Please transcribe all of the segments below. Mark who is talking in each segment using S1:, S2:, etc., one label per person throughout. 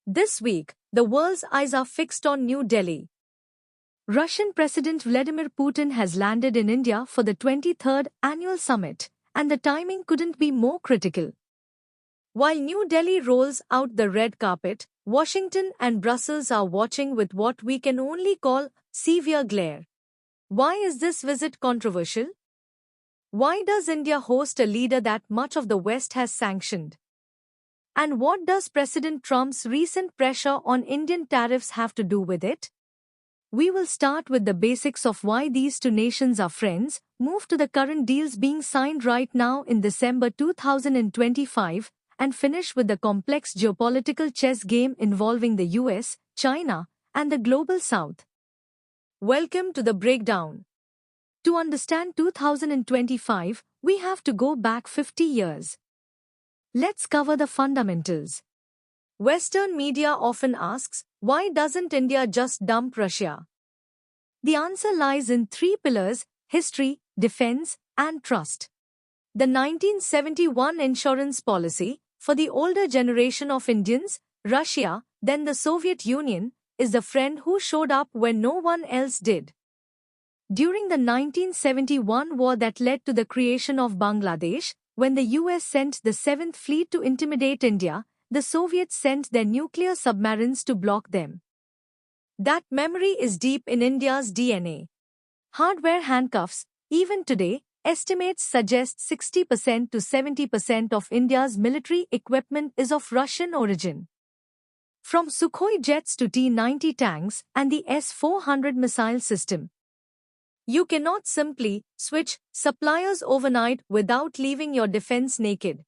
S1: This week, the world's eyes are fixed on New Delhi. Russian President Vladimir Putin has landed in India for the 23rd annual summit, and the timing couldn't be more critical. While New Delhi rolls out the red carpet, Washington and Brussels are watching with what we can only call severe glare. Why is this visit controversial? Why does India host a leader that much of the West has sanctioned? And what does President Trump's recent pressure on Indian tariffs have to do with it? We will start with the basics of why these two nations are friends, move to the current deals being signed right now in December 2025, and finish with the complex geopolitical chess game involving the US, China, and the Global South. Welcome to the breakdown. To understand 2025, we have to go back 50 years. Let's cover the fundamentals. Western media often asks, why doesn't India just dump Russia? The answer lies in three pillars: history, defense, and trust. The 1971 insurance policy, for the older generation of Indians, Russia, then the Soviet Union, is the friend who showed up when no one else did. During the 1971 war that led to the creation of Bangladesh, when the US sent the 7th Fleet to intimidate India, the Soviets sent their nuclear submarines to block them. That memory is deep in India's DNA. Hardware handcuffs, even today, estimates suggest 60% to 70% of India's military equipment is of Russian origin. From Sukhoi jets to T-90 tanks and the S-400 missile system. You cannot simply switch suppliers overnight without leaving your defense naked.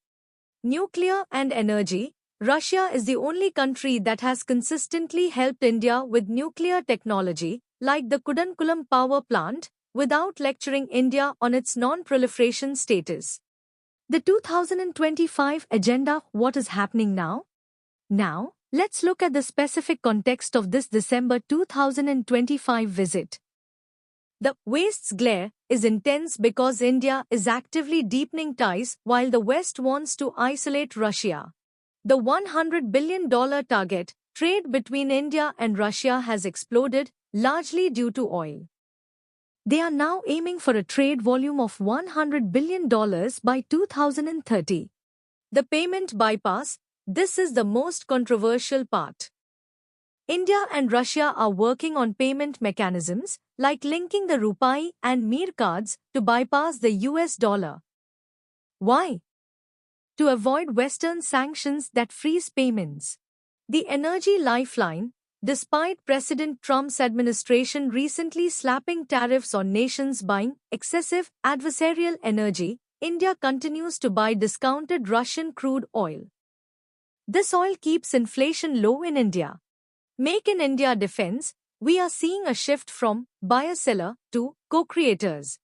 S1: Nuclear and energy. Russia is the only country that has consistently helped India with nuclear technology, like the Kudankulam power plant, without lecturing India on its non-proliferation status. The 2025 agenda. What is happening now? Now, let's look at the specific context of this December 2025 visit. The West's glare is intense because India is actively deepening ties while the West wants to isolate Russia. The $100 billion target trade between India and Russia has exploded, largely due to oil. They are now aiming for a trade volume of $100 billion by 2030. The payment bypass. This is the most controversial part. India and Russia are working on payment mechanisms, like linking the rupee and Mir cards to bypass the US dollar. Why? To avoid Western sanctions that freeze payments. The energy lifeline. Despite President Trump's administration recently slapping tariffs on nations buying excessive adversarial energy, India continues to buy discounted Russian crude oil. This oil keeps inflation low in India. Make in India defense. We are seeing a shift from buyer-seller to co-creators.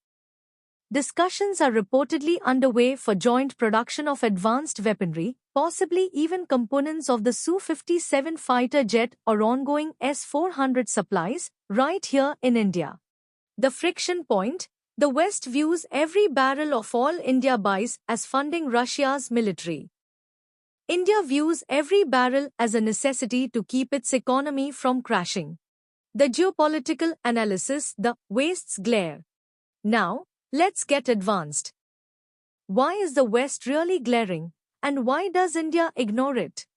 S1: Discussions are reportedly underway for joint production of advanced weaponry, possibly even components of the Su-57 fighter jet or ongoing S-400 supplies, right here in India. The friction point. The West views every barrel of oil India buys as funding Russia's military. India views every barrel as a necessity to keep its economy from crashing. The geopolitical analysis. The West's glare. Now, let's get advanced. Why is the West really glaring, and why does India ignore it?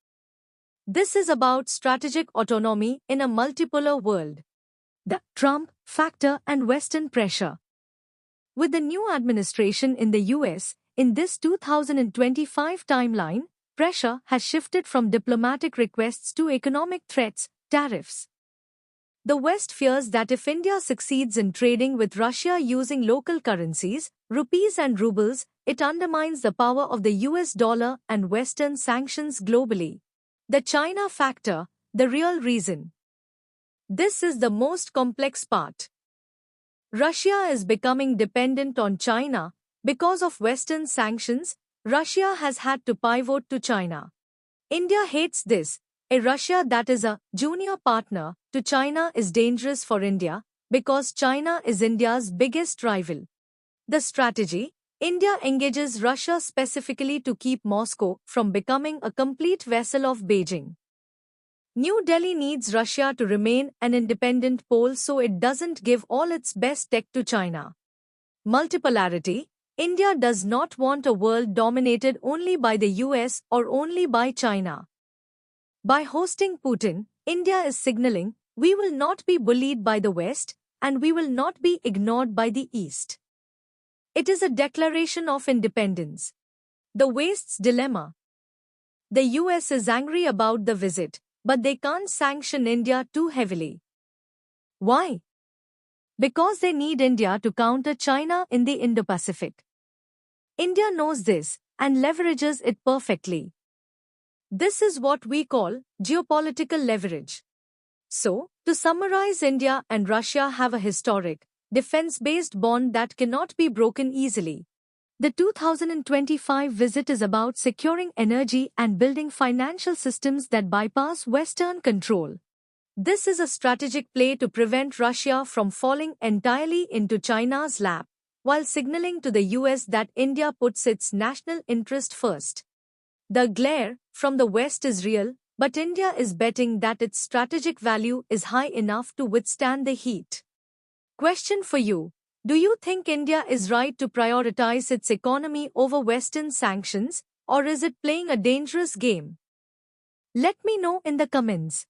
S1: This is about strategic autonomy in a multipolar world. The Trump factor and Western pressure. With the new administration in the US, in this 2025 timeline, pressure has shifted from diplomatic requests to economic threats, tariffs. The West fears that if India succeeds in trading with Russia using local currencies, rupees and rubles, it undermines the power of the US dollar and Western sanctions globally. The China factor, the real reason. This is the most complex part. Russia is becoming dependent on China. Because of Western sanctions, Russia has had to pivot to China. India hates this. A Russia that is a junior partner to China is dangerous for India because China is India's biggest rival. The strategy. India engages Russia specifically to keep Moscow from becoming a complete vassal of Beijing. New Delhi needs Russia to remain an independent pole so it doesn't give all its best tech to China. Multipolarity. India does not want a world dominated only by the US or only by China. By hosting Putin, India is signaling, we will not be bullied by the West, and we will not be ignored by the East. It is a declaration of independence. The West's dilemma. The US is angry about the visit, but they can't sanction India too heavily. Why? Because they need India to counter China in the Indo-Pacific. India knows this and leverages it perfectly. This is what we call geopolitical leverage. So, to summarize, India and Russia have a historic, defense-based bond that cannot be broken easily. The 2025 visit is about securing energy and building financial systems that bypass Western control. This is a strategic play to prevent Russia from falling entirely into China's lap, while signaling to the US that India puts its national interest first. The glare from the West is real, but India is betting that its strategic value is high enough to withstand the heat. Question for you. Do you think India is right to prioritize its economy over Western sanctions, or is it playing a dangerous game? Let me know in the comments.